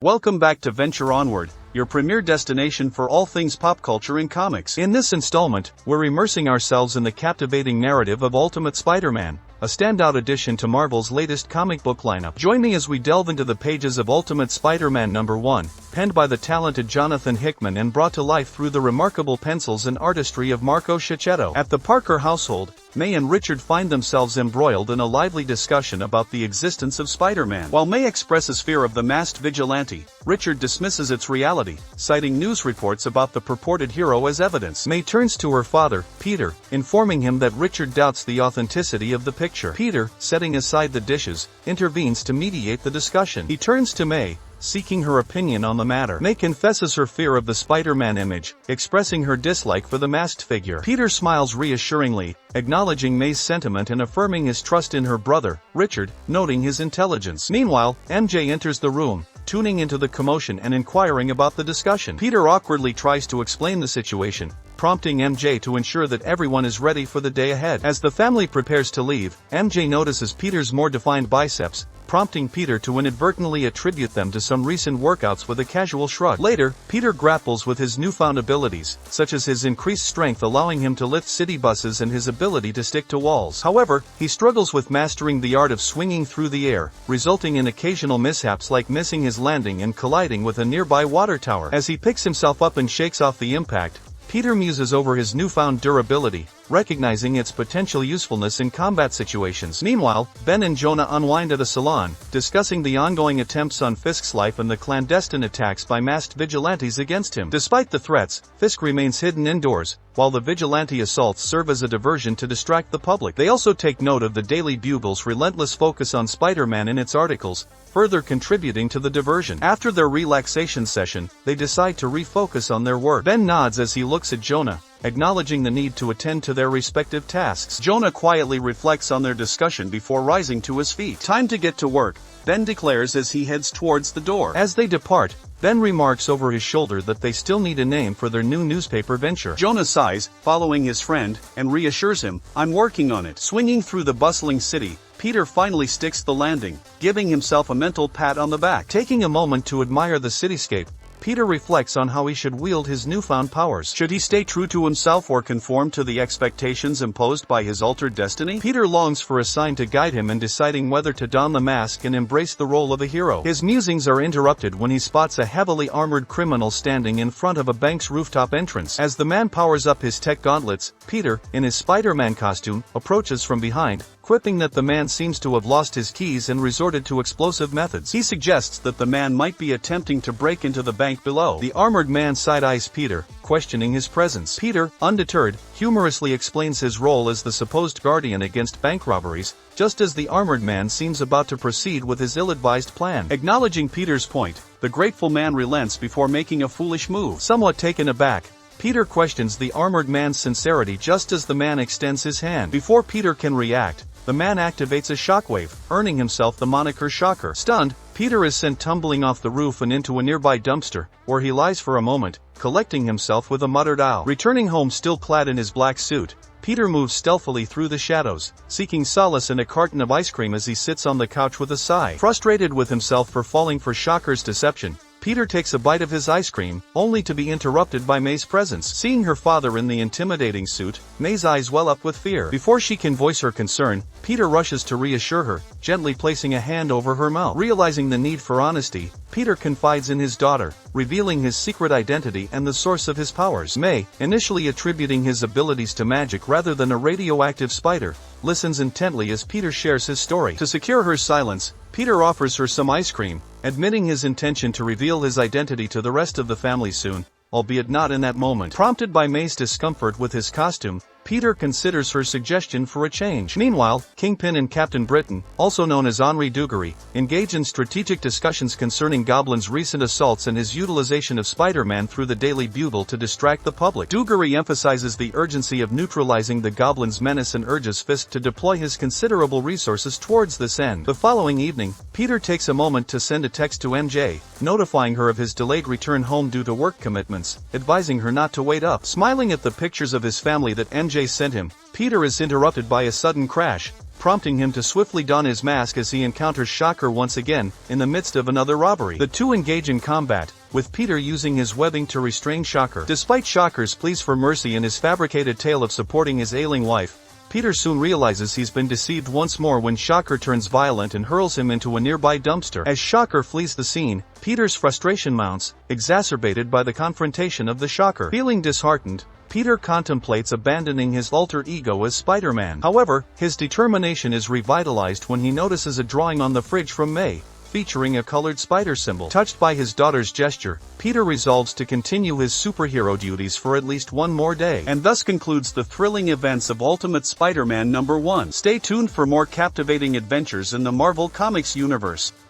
Welcome back to Venture Onward, your premier destination for all things pop culture and comics. In this installment, we're immersing ourselves in the captivating narrative of Ultimate Spider-Man, a standout addition to Marvel's latest comic book lineup. Join me as we delve into the pages of Ultimate Spider-Man #1, penned by the talented Jonathan Hickman and brought to life through the remarkable pencils and artistry of Marco Checchetto. At the Parker household, May and Richard find themselves embroiled in a lively discussion about the existence of Spider-Man. While May expresses fear of the masked vigilante, Richard dismisses its reality, citing news reports about the purported hero as evidence. May turns to her father, Peter, informing him that Richard doubts the authenticity of the picture. Peter, setting aside the dishes, intervenes to mediate the discussion. He turns to May, seeking her opinion on the matter. May confesses her fear of the Spider-Man image, expressing her dislike for the masked figure. Peter smiles reassuringly, acknowledging May's sentiment and affirming his trust in her brother, Richard, noting his intelligence. Meanwhile, MJ enters the room, tuning into the commotion and inquiring about the discussion. Peter awkwardly tries to explain the situation, prompting MJ to ensure that everyone is ready for the day ahead. As the family prepares to leave, MJ notices Peter's more defined biceps, prompting Peter to inadvertently attribute them to some recent workouts with a casual shrug. Later, Peter grapples with his newfound abilities, such as his increased strength allowing him to lift city buses and his ability to stick to walls. However, he struggles with mastering the art of swinging through the air, resulting in occasional mishaps like missing his landing and colliding with a nearby water tower. As he picks himself up and shakes off the impact, Peter muses over his newfound durability, recognizing its potential usefulness in combat situations. Meanwhile, Ben and Jonah unwind at a salon, discussing the ongoing attempts on Fisk's life and the clandestine attacks by masked vigilantes against him. Despite the threats, Fisk remains hidden indoors, while the vigilante assaults serve as a diversion to distract the public. They also take note of the Daily Bugle's relentless focus on Spider-Man in its articles, further contributing to the diversion. After their relaxation session, they decide to refocus on their work. Ben nods as he looks at Jonah, acknowledging the need to attend to their respective tasks. Jonah quietly reflects on their discussion before rising to his feet. Time to get to work, Ben declares as he heads towards the door. As they depart, Ben remarks over his shoulder that they still need a name for their new newspaper venture. Jonah sighs, following his friend, and reassures him, "I'm working on it." Swinging through the bustling city, Peter finally sticks the landing, giving himself a mental pat on the back. Taking a moment to admire the cityscape, Peter reflects on how he should wield his newfound powers. Should he stay true to himself or conform to the expectations imposed by his altered destiny? Peter longs for a sign to guide him in deciding whether to don the mask and embrace the role of a hero. His musings are interrupted when he spots a heavily armored criminal standing in front of a bank's rooftop entrance. As the man powers up his tech gauntlets, Peter, in his Spider-Man costume, approaches from behind, quipping that the man seems to have lost his keys and resorted to explosive methods. He suggests that the man might be attempting to break into the bank below. The armored man side-eyes Peter, questioning his presence. Peter, undeterred, humorously explains his role as the supposed guardian against bank robberies, just as the armored man seems about to proceed with his ill-advised plan. Acknowledging Peter's point, the grateful man relents before making a foolish move. Somewhat taken aback, Peter questions the armored man's sincerity just as the man extends his hand. Before Peter can react, the man activates a shockwave, earning himself the moniker Shocker. Stunned, Peter is sent tumbling off the roof and into a nearby dumpster, where he lies for a moment, collecting himself with a muttered ow. Returning home still clad in his black suit, Peter moves stealthily through the shadows, seeking solace in a carton of ice cream as he sits on the couch with a sigh. Frustrated with himself for falling for Shocker's deception, Peter takes a bite of his ice cream, only to be interrupted by May's presence. Seeing her father in the intimidating suit, May's eyes well up with fear. Before she can voice her concern, Peter rushes to reassure her, gently placing a hand over her mouth. Realizing the need for honesty, Peter confides in his daughter, revealing his secret identity and the source of his powers. May, initially attributing his abilities to magic rather than a radioactive spider, listens intently as Peter shares his story. To secure her silence, Peter offers her some ice cream, admitting his intention to reveal his identity to the rest of the family soon, albeit not in that moment. Prompted by May's discomfort with his costume, Peter considers her suggestion for a change. Meanwhile, Kingpin and Captain Britain, also known as Henri Dugarry, engage in strategic discussions concerning Goblin's recent assaults and his utilization of Spider-Man through the Daily Bugle to distract the public. Dugarry emphasizes the urgency of neutralizing the Goblin's menace and urges Fisk to deploy his considerable resources towards this end. The following evening, Peter takes a moment to send a text to MJ, notifying her of his delayed return home due to work commitments, advising her not to wait up. Smiling at the pictures of his family that MJ sent him, Peter is interrupted by a sudden crash, prompting him to swiftly don his mask as he encounters Shocker once again, in the midst of another robbery. The two engage in combat, with Peter using his webbing to restrain Shocker. Despite Shocker's pleas for mercy and his fabricated tale of supporting his ailing wife, Peter soon realizes he's been deceived once more when Shocker turns violent and hurls him into a nearby dumpster. As Shocker flees the scene, Peter's frustration mounts, exacerbated by the confrontation of the Shocker. Feeling disheartened, Peter contemplates abandoning his alter ego as Spider-Man. However, his determination is revitalized when he notices a drawing on the fridge from May, featuring a colored spider symbol. Touched by his daughter's gesture, Peter resolves to continue his superhero duties for at least one more day. And thus concludes the thrilling events of Ultimate Spider-Man #1. Stay tuned for more captivating adventures in the Marvel Comics universe.